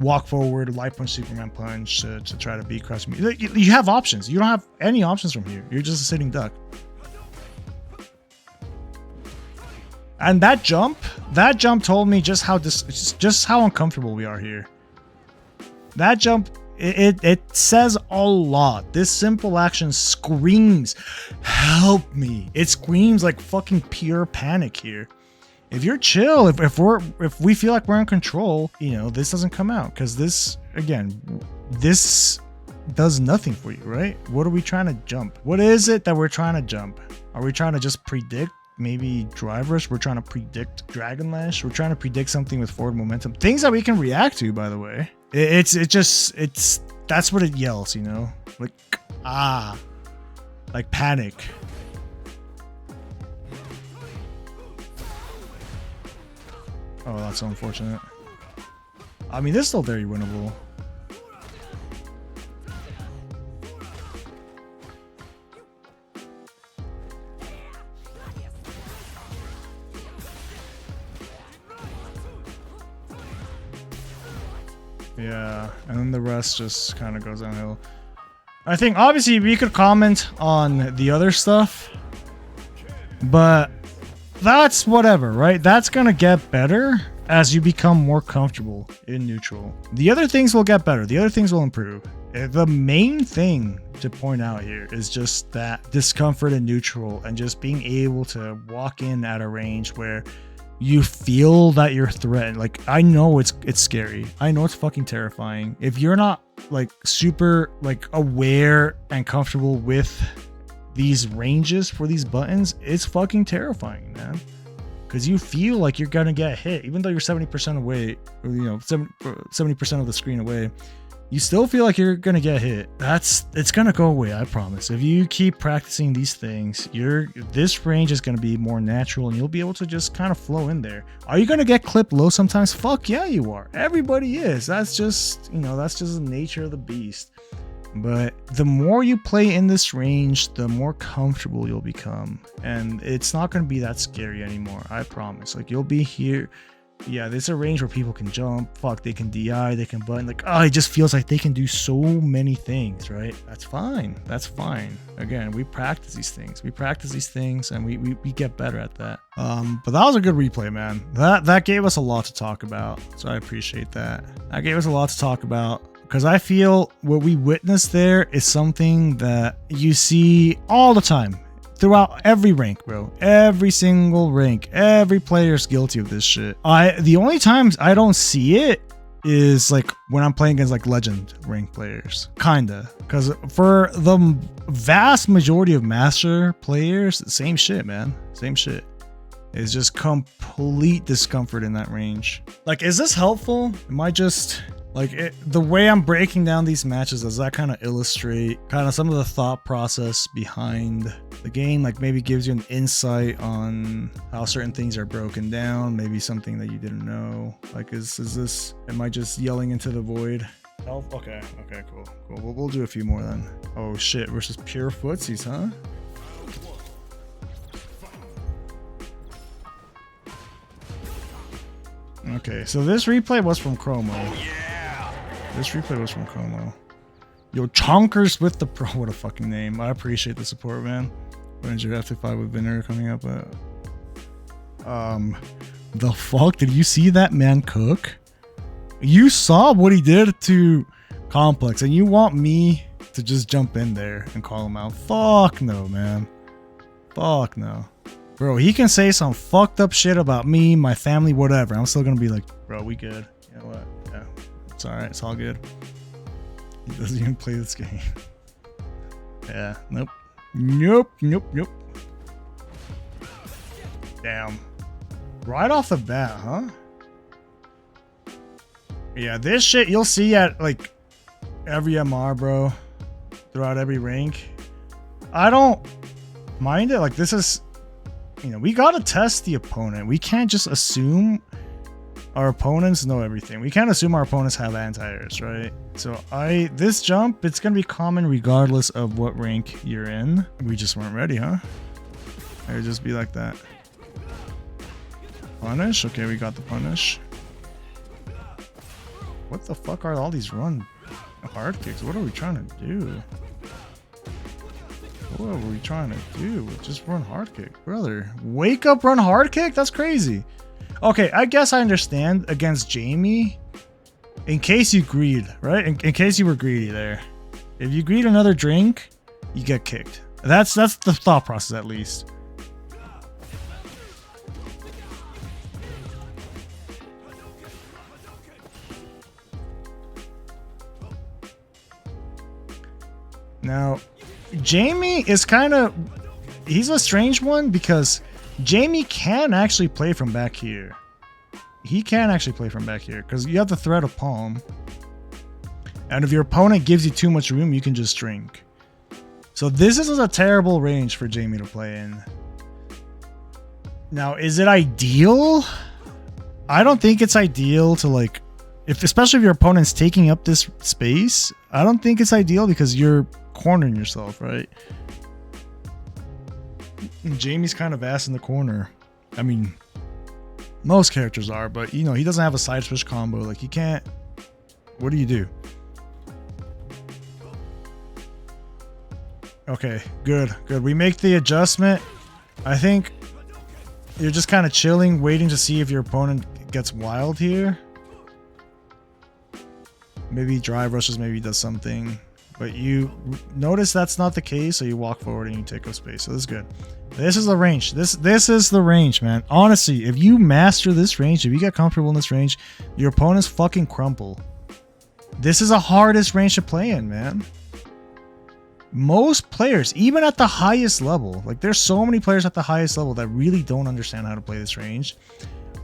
walk forward, light punch, Superman punch to try to beat crush me. You have options. You don't have any options from here. You're just a sitting duck. And that jump told me just how uncomfortable we are here. That jump, it says a lot. This simple action screams, help me. It screams like fucking pure panic here. If you're chill, if we feel like we're in control, you know, this doesn't come out because this does nothing for you, right? What are we trying to jump? What is it that we're trying to jump? Are we trying to just predict maybe drivers? We're trying to predict Dragon Lash. We're trying to predict something with forward momentum. Things that we can react to, by the way. It's that's what it yells, you know? Like, like panic. Oh, that's so unfortunate. I mean, this is still very winnable. Yeah, and then the rest just kind of goes downhill. I think obviously we could comment on the other stuff, but that's whatever, right? That's gonna get better as you become more comfortable in neutral. The other things will get better. The other things will improve. The main thing to point out here is just that discomfort in neutral and just being able to walk in at a range where you feel that you're threatened. Like, I know it's scary. I know it's fucking terrifying. If you're not like super like aware and comfortable with these ranges for these buttons, it's fucking terrifying, man. Because you feel like you're gonna get hit, even though you're 70% away, or you know, 70% of the screen away. You still feel like you're gonna get hit. It's gonna go away, I promise. If you keep practicing these things, this range is gonna be more natural and you'll be able to just kind of flow in there. Are you gonna get clipped low sometimes? Fuck yeah, you are. Everybody is. That's just, you know, that's just the nature of the beast. But the more you play in this range, the more comfortable you'll become. And it's not gonna be that scary anymore, I promise. Like, you'll be here. Yeah, there's a range where people can jump, fuck, they can DI, they can button, like, oh, it just feels like they can do so many things, right? That's fine. That's fine. Again, we practice these things. We practice these things and we get better at that. But that was a good replay, man. That gave us a lot to talk about. So I appreciate that. That gave us a lot to talk about. Because I feel what we witnessed there is something that you see all the time. Throughout every rank, bro. Every single rank. Every player's guilty of this shit. The only times I don't see it is like when I'm playing against like legend rank players. Kinda. Because for the vast majority of master players, same shit, man. Same shit. It's just complete discomfort in that range. Like, is this helpful? Am I just... Like, the way I'm breaking down these matches, does that kind of illustrate kind of some of the thought process behind The game like maybe gives you an insight on how certain things are broken down, maybe something that you didn't know. Like is this, am I just yelling into the void? Health? Okay, cool. We'll do a few more then. Oh shit, versus pure footsies, huh? Okay, so this replay was from Chromo. This replay was from Chromo. Yo, Chonkers with the pro. What a fucking name. I appreciate the support, man. When's your F5 with Vinner coming up? The fuck? Did you see that man cook? You saw what he did to Complex, and you want me to just jump in there and call him out? Fuck no, man. Fuck no. Bro, he can say some fucked up shit about me, my family, whatever. I'm still gonna be like, bro, we good. You know what? Yeah, it's alright. It's all good. He doesn't even play this game. Yeah, nope. Nope. Damn. Right off the bat, huh? Yeah, this shit you'll see at like every MR, bro. Throughout every rank. I don't mind it. Like this is, you know, we gotta test the opponent. We can't just assume our opponents know everything. We can't assume our opponents have anti-airs, right? So this jump, it's gonna be common regardless of what rank you're in. We just weren't ready, huh? It would just be like that. Punish? Okay, we got the punish. What the fuck are all these run hard kicks? What are we trying to do? What are we trying to do? Just run hard kick, brother. Wake up, run hard kick? That's crazy. Okay, I guess I understand against Jamie. In case you greed, right? In case you were greedy there. If you greed another drink, you get kicked. That's the thought process, at least. Now, Jamie is kind of, he's a strange one because Jamie can actually play from back here. He can actually play from back here because you have the threat of palm. And if your opponent gives you too much room, you can just drink. So this is a terrible range for Jamie to play in. Now, is it ideal? I don't think it's ideal to like, especially if your opponent's taking up this space, I don't think it's ideal because you're cornering yourself, right? Jamie's kind of ass in the corner. I mean, most characters are, but you know, he doesn't have a side switch combo. Like he can't. What do you do? Okay, good. We make the adjustment. I think you're just kind of chilling, waiting to see if your opponent gets wild here. Maybe drive rushes, maybe he does something. But you notice that's not the case, so you walk forward and you take up space. So this is good. This is the range. This is the range, man. Honestly, if you master this range, if you get comfortable in this range, your opponents fucking crumple. This is the hardest range to play in, man. Most players, even at the highest level, like there's so many players at the highest level that really don't understand how to play this range.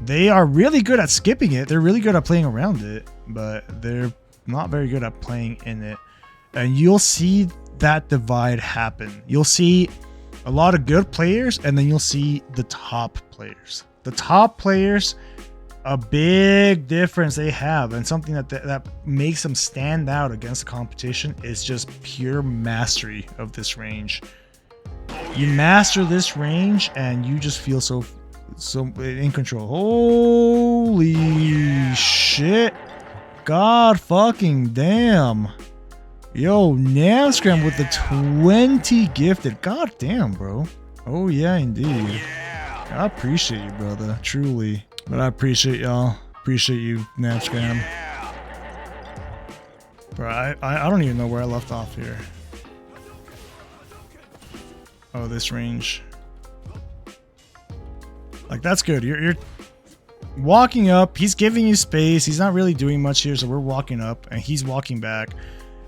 They are really good at skipping it. They're really good at playing around it, but they're not very good at playing in it. And you'll see that divide happen. You'll see a lot of good players, and then you'll see the top players. The top players, a big difference they have, and something that makes them stand out against the competition is just pure mastery of this range. You master this range, and you just feel so in control. Holy shit! God fucking damn! Yo, Namscram with the 20 gifted. God damn, bro. Oh yeah, indeed. I appreciate you, brother. Truly. But I appreciate y'all. Appreciate you, Namscram. Bro, I don't even know where I left off here. Oh, this range. Like, that's good. You're walking up. He's giving you space. He's not really doing much here, so we're walking up, and he's walking back.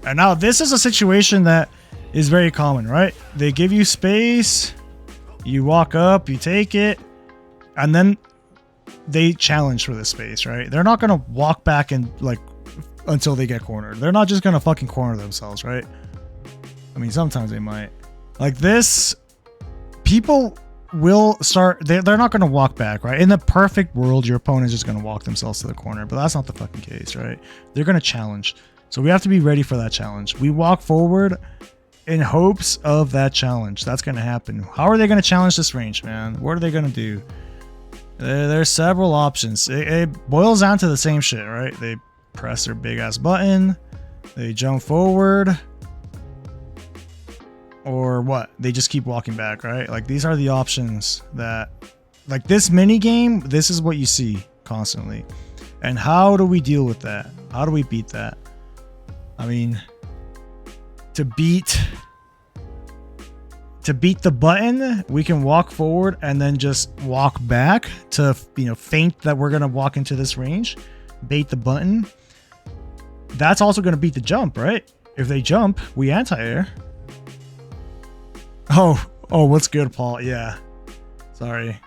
And now this is a situation that is very common, right? They give you space, you walk up, you take it, and then they challenge for this space, right? They're not gonna walk back and like until they get cornered. They're not just gonna fucking corner themselves, right? I mean, sometimes they might. Like this people will start, they're not going to walk back, right? In the perfect world, your opponent is just going to walk themselves to the corner, but that's not the fucking case, right? They're going to challenge. So we have to be ready for that challenge. We walk forward in hopes of that challenge. That's going to happen. How are they going to challenge this range, man? What are they going to do? There's several options. It boils down to the same shit, right? They press their big ass button. They jump forward. Or what? They just keep walking back, right? Like, these are the options that, like, this mini game, this is what you see constantly. And how do we deal with that? How do we beat that? I mean, to beat the button, we can walk forward and then just walk back to, you know, feint that we're going to walk into this range, bait the button. That's also going to beat the jump, right? If they jump, we anti-air. Oh, what's good, Paul? Yeah. Sorry.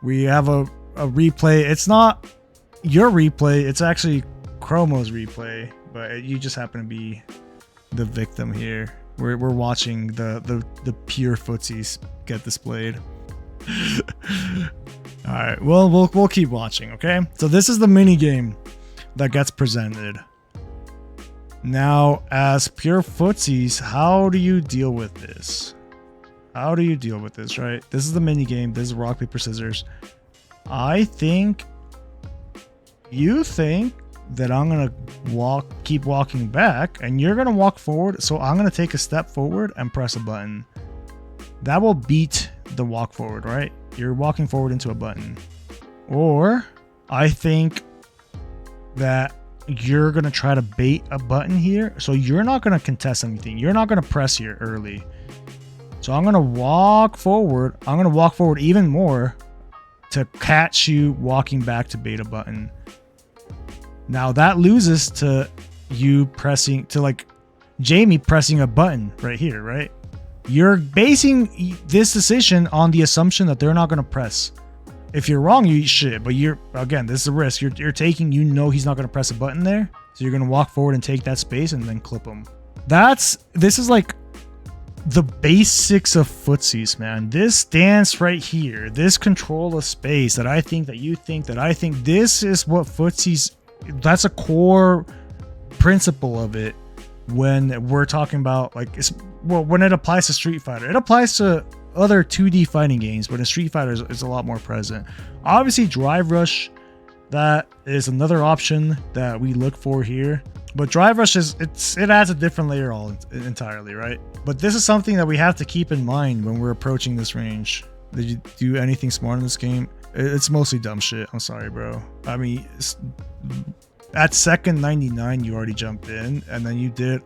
We have a replay. It's not your replay. It's actually Chromo's replay, but you just happen to be the victim here. We're watching the pure footsies get displayed. All right. Well, we'll keep watching, okay? So this is the mini game that gets presented. Now, as pure footsies, how do you deal with this? How do you deal with this, right? This is the mini game. This is rock, paper, scissors. I think you think that I'm going to keep walking back, and you're going to walk forward. So I'm going to take a step forward and press a button. That will beat the walk forward, right? You're walking forward into a button. Or I think that you're going to try to bait a button here. So you're not going to contest anything. You're not going to press here early. So I'm going to walk forward. I'm going to walk forward even more to catch you walking back to bait a button. Now that loses to you pressing, to like Jamie pressing a button right here, right? You're basing this decision on the assumption that they're not going to press. If you're wrong, you eat shit. But again, this is a risk. You're taking, you know he's not going to press a button there. So you're going to walk forward and take that space and then clip him. This is like the basics of footsies, man. This dance right here, this control of space that I think that you think that I think, this is what footsies, that's a core principle of it when we're talking about, like, when it applies to Street Fighter. It applies to other 2D fighting games, but in Street Fighter is a lot more present. Obviously, Drive Rush, that is another option that we look for here. But Drive Rush it adds a different layer entirely, right? But this is something that we have to keep in mind when we're approaching this range. Did you do anything smart in this game? It's mostly dumb shit. I'm sorry, bro. I mean, at second 99, you already jumped in, and then you did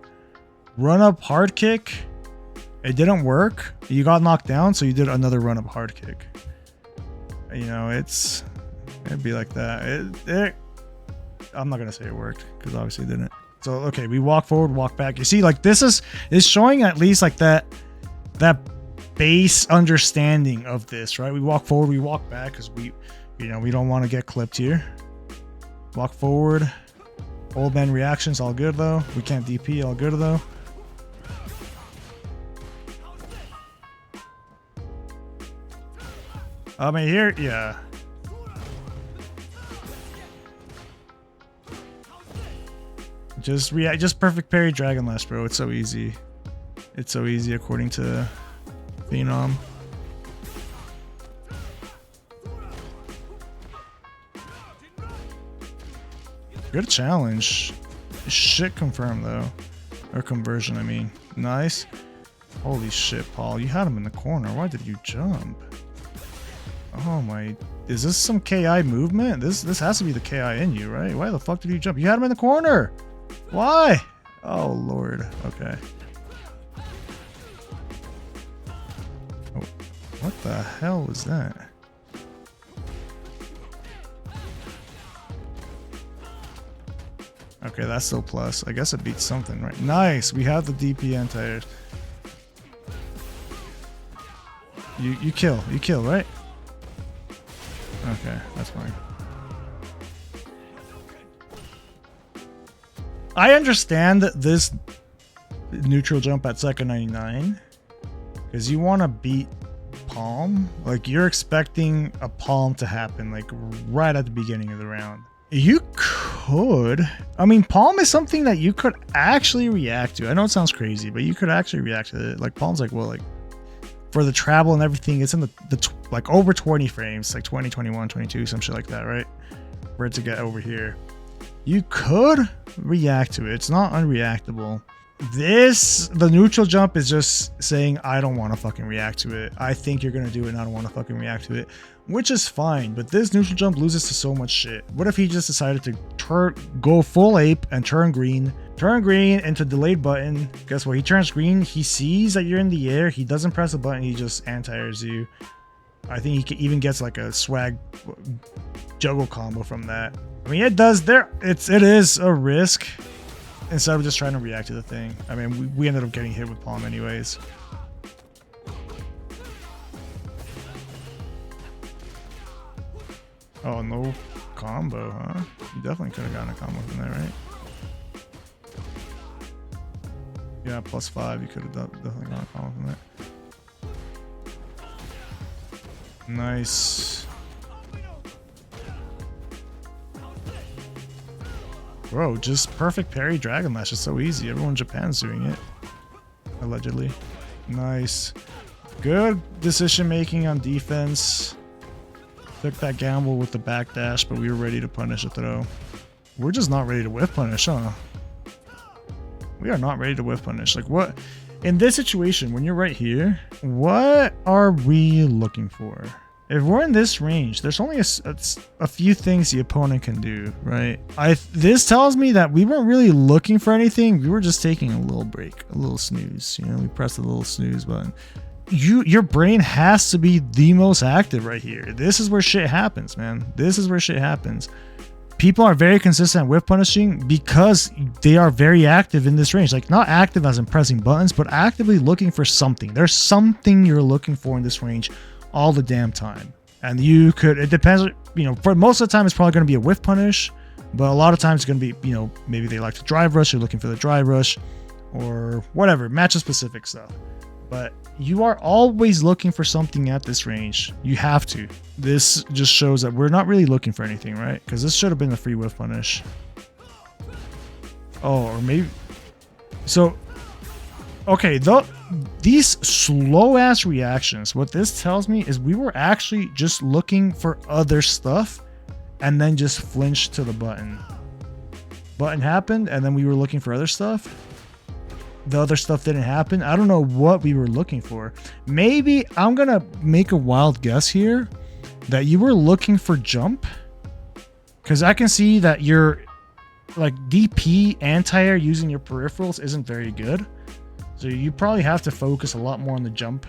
run up hard kick. It didn't work. You got knocked down, so you did another run up hard kick. You know, it'd be like that. I'm not gonna say it worked because obviously it didn't. So okay, we walk forward, walk back. You see, like, this is showing at least like that base understanding of this, right? We walk forward, we walk back because we don't want to get clipped here. Walk forward. Old man reactions, all good though. We can't DP, all good though. I mean, here, yeah. Just react, just perfect parry Dragon Lash, bro. It's so easy. It's so easy according to Phenom. Good challenge. Shit confirmed though. Or conversion, I mean. Nice. Holy shit, Paul. You had him in the corner. Why did you jump? Oh my. Is this some KI movement? This has to be the KI in you, right? Why the fuck did you jump? You had him in the corner. Why? Oh lord. Okay. Oh, what the hell was that? Okay, that's still plus. I guess it beats something, right? Nice. We have the DP anti-air. You kill, right? Okay, that's fine. I understand this neutral jump at second 99 because you want to beat palm, like you're expecting a palm to happen like right at the beginning of the round. You could, I mean, palm is something that you could actually react to. I know it sounds crazy, but you could actually react to it. Like palm's like, well, like for the travel and everything, it's in the like over 20 frames, like 20, 21, 22, some shit like that, right? For it to get over here. You could react to it. It's not unreactable. The neutral jump is just saying, I don't want to fucking react to it. I think you're going to do it and I don't want to fucking react to it, which is fine. But this neutral jump loses to so much shit. What if he just decided to go full ape and turn green into delayed button? Guess what? He turns green. He sees that you're in the air. He doesn't press a button. He just anti-airs you. I think he even gets like a swag juggle combo from that. I mean, it is a risk instead of just trying to react to the thing. I mean, we ended up getting hit with palm anyways. Oh, no combo, huh? You definitely could have gotten a combo from there, right? Yeah, +5. You could have definitely gotten a combo from that. Nice. Bro, just perfect parry Dragon Lash is so easy. Everyone in Japan's doing it. Allegedly. Nice. Good decision making on defense. Took that gamble with the backdash, but we were ready to punish a throw. We're just not ready to whiff punish, huh? We are not ready to whiff punish. Like what? In this situation, when you're right here, what are we looking for? If we're in this range, there's only a few things the opponent can do, right? This tells me that we weren't really looking for anything. We were just taking a little break, a little snooze. You know, we pressed the little snooze button. Your brain has to be the most active right here. This is where shit happens, man. This is where shit happens. People are very consistent with punishing because they are very active in this range. Like not active as in pressing buttons, but actively looking for something. There's something you're looking for in this range all the damn time. And you could, it depends, you know, for most of the time it's probably going to be a whiff punish, but a lot of times it's going to be, you know, maybe they like to drive rush, you're looking for the drive rush or whatever, matchup specific stuff. But you are always looking for something at this range. You have to. This just shows that we're not really looking for anything, right? Because this should have been a free whiff punish. Oh, or maybe, so okay, these slow ass reactions, what this tells me is we were actually just looking for other stuff and then just flinched to the button. Button happened and then we were looking for other stuff. The other stuff didn't happen. I don't know what we were looking for. Maybe I'm gonna make a wild guess here that you were looking for jump, because I can see that your like DP anti-air using your peripherals isn't very good. So you probably have to focus a lot more on the jump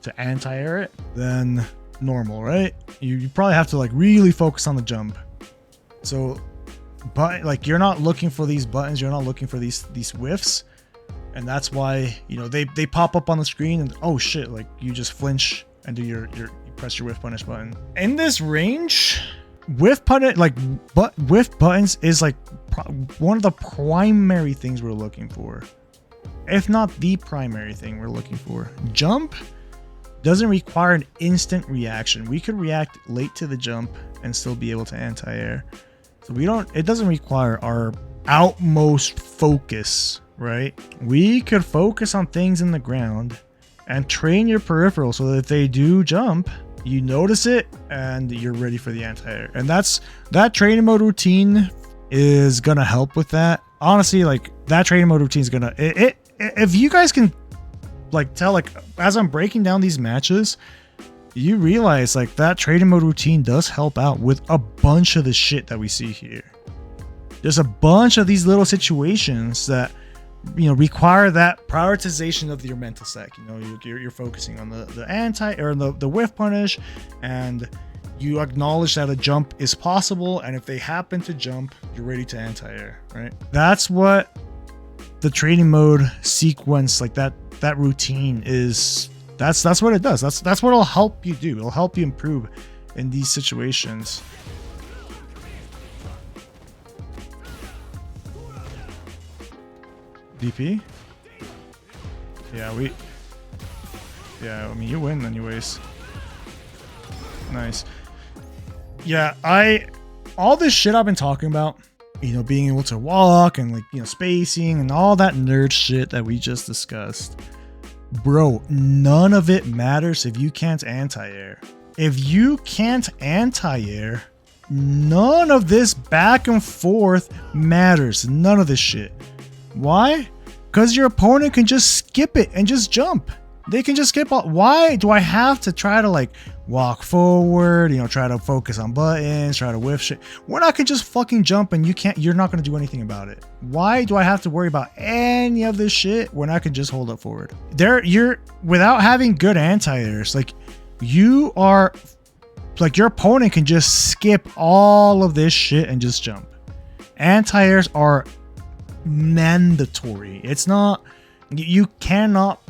to anti-air it than normal, right? You probably have to like really focus on the jump. So, but like you're not looking for these buttons, you're not looking for these whiffs, and that's why, you know, they pop up on the screen and oh shit, like you just flinch and do you press your whiff punish button. In this range, whiff punish, like whiff buttons is like one of the primary things we're looking for. If not the primary thing we're looking for. Jump doesn't require an instant reaction. We could react late to the jump and still be able to anti-air. So it doesn't require our outmost focus, right? We could focus on things in the ground and train your peripheral so that if they do jump, you notice it and you're ready for the anti-air. And that training mode routine is gonna help with that. Honestly, like that training mode routine is gonna, if you guys can like tell, like as I'm breaking down these matches, you realize like that training mode routine does help out with a bunch of the shit that we see here. There's a bunch of these little situations that, you know, require that prioritization of your mental stack. You know, you're focusing on the anti or the whiff punish, and you acknowledge that a jump is possible, and if they happen to jump, you're ready to anti-air, right? That's what the training mode sequence, like that routine is. That's what it does. That's what it'll help you do. It'll help you improve in these situations. DP? Yeah, I mean, you win anyways. Nice. Yeah, all this shit I've been talking about, you know, being able to walk and like, you know, spacing and all that nerd shit that we just discussed. Bro, none of it matters if you can't anti-air. If you can't anti-air, none of this back and forth matters. None of this shit. Why? Because your opponent can just skip it and just jump. They can just skip all. Why do I have to try to like walk forward, you know, try to focus on buttons, try to whiff shit? When I can just fucking jump and you're not going to do anything about it. Why do I have to worry about any of this shit when I can just hold up forward? You're without having good anti-airs, like you are like your opponent can just skip all of this shit and just jump. Anti-airs are mandatory. It's not, you cannot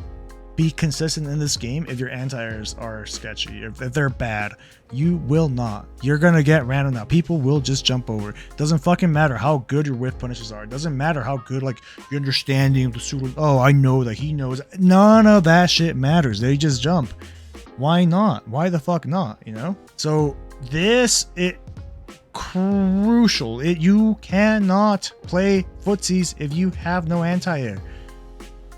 be consistent in this game if your anti-airs are sketchy. If they're bad, you will not. You're gonna get random out. People will just jump over. Doesn't fucking matter how good your whiff punishes are. It doesn't matter how good like your understanding of the suit. Oh, I know that he knows. None of that shit matters. They just jump. Why not? Why the fuck not? You know? So it crucial. You cannot play footsies if you have no anti-air.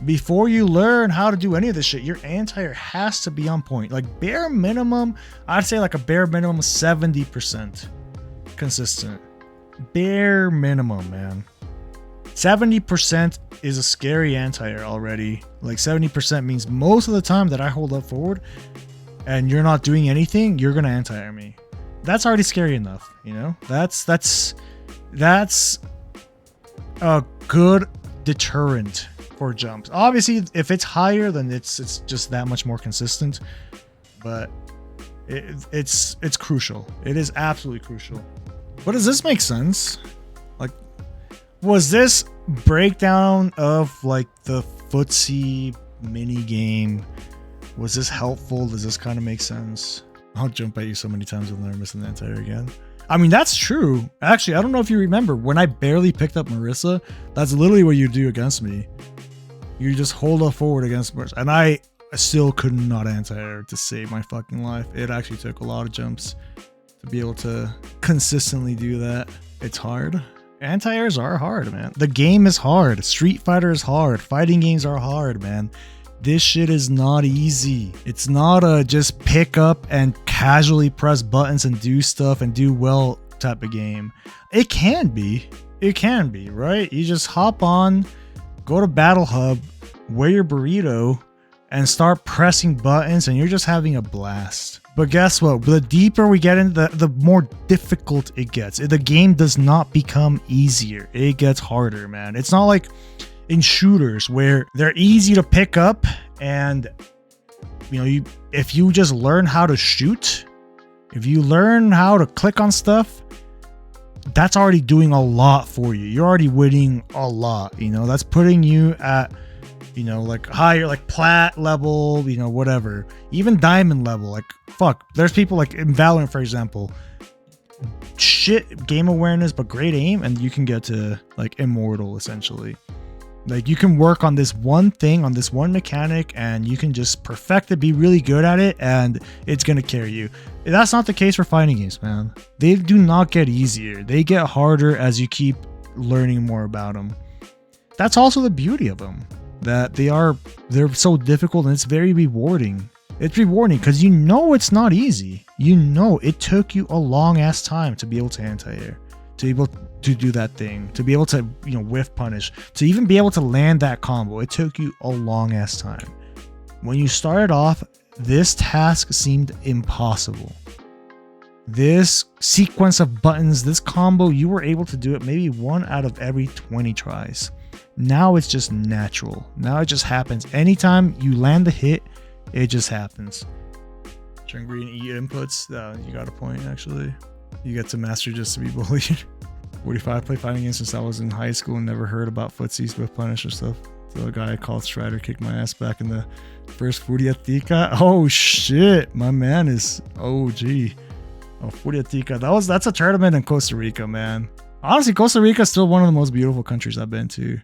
Before you learn how to do any of this shit, your anti-air has to be on point. Like bare minimum, I'd say like a bare minimum 70% consistent. Bare minimum, man. 70% is a scary anti-air already. Like 70% means most of the time that I hold up forward and you're not doing anything, you're gonna anti-air me. That's already scary enough, you know? That's a good deterrent for jumps. Obviously, if it's higher, then it's just that much more consistent. But it's crucial. It is absolutely crucial. But does this make sense? Like, was this breakdown of like the footsie mini game, was this helpful? Does this kind of make sense? I'll jump at you so many times you'll never miss an anti-air again. I mean, that's true. Actually, I don't know if you remember when I barely picked up Marissa, that's literally what you do against me. You just hold up forward against Marissa. And I still could not anti-air to save my fucking life. It actually took a lot of jumps to be able to consistently do that. It's hard. Anti-airs are hard, man. The game is hard. StreetFighter is hard. Fighting games are hard, man. This shit is not easy. It's not a just pick up and casually press buttons and do stuff and do well type of game. It can be. It can be, right? You just hop on, go to Battle Hub, wear your burrito, and start pressing buttons, and you're just having a blast. But guess what? The deeper we get into the more difficult it gets. The game does not become easier. It gets harder, man. It's not like in shooters where they're easy to pick up, and you know, if you just learn how to shoot, if you learn how to click on stuff, that's already doing a lot for you. You're already winning a lot, you know. That's putting you at, you know, like higher, like plat level, you know, whatever, even diamond level. Like fuck, there's people like in Valorant, for example, shit game awareness but great aim, and you can get to like immortal essentially. Like you can work on this one thing, on this one mechanic, and you can just perfect it, be really good at it, and it's gonna carry you. That's not the case for fighting games, man. They do not get easier. They get harder as you keep learning more about them. That's also the beauty of them, that they're so difficult, and it's very rewarding. It's rewarding because you know it's not easy. You know it took you a long ass time to be able to anti-air, to be able to do that thing, to be able to, you know, whiff punish, to even be able to land that combo. It took you a long ass time. When you started off, this task seemed impossible. This sequence of buttons, this combo, you were able to do it maybe 1 out of every 20 tries. Now it's just natural. Now it just happens. Anytime you land the hit, it just happens. Turn green, E inputs. You got a point, actually. You get to master just to be bullied. 45, play fighting games since I was in high school and never heard about footsies with Punisher stuff. So a guy called Strider kicked my ass back in the first Furiatica. Oh shit, my man is OG. Oh, Furiatica. That's a tournament in Costa Rica, man. Honestly, Costa Rica is still one of the most beautiful countries I've been to.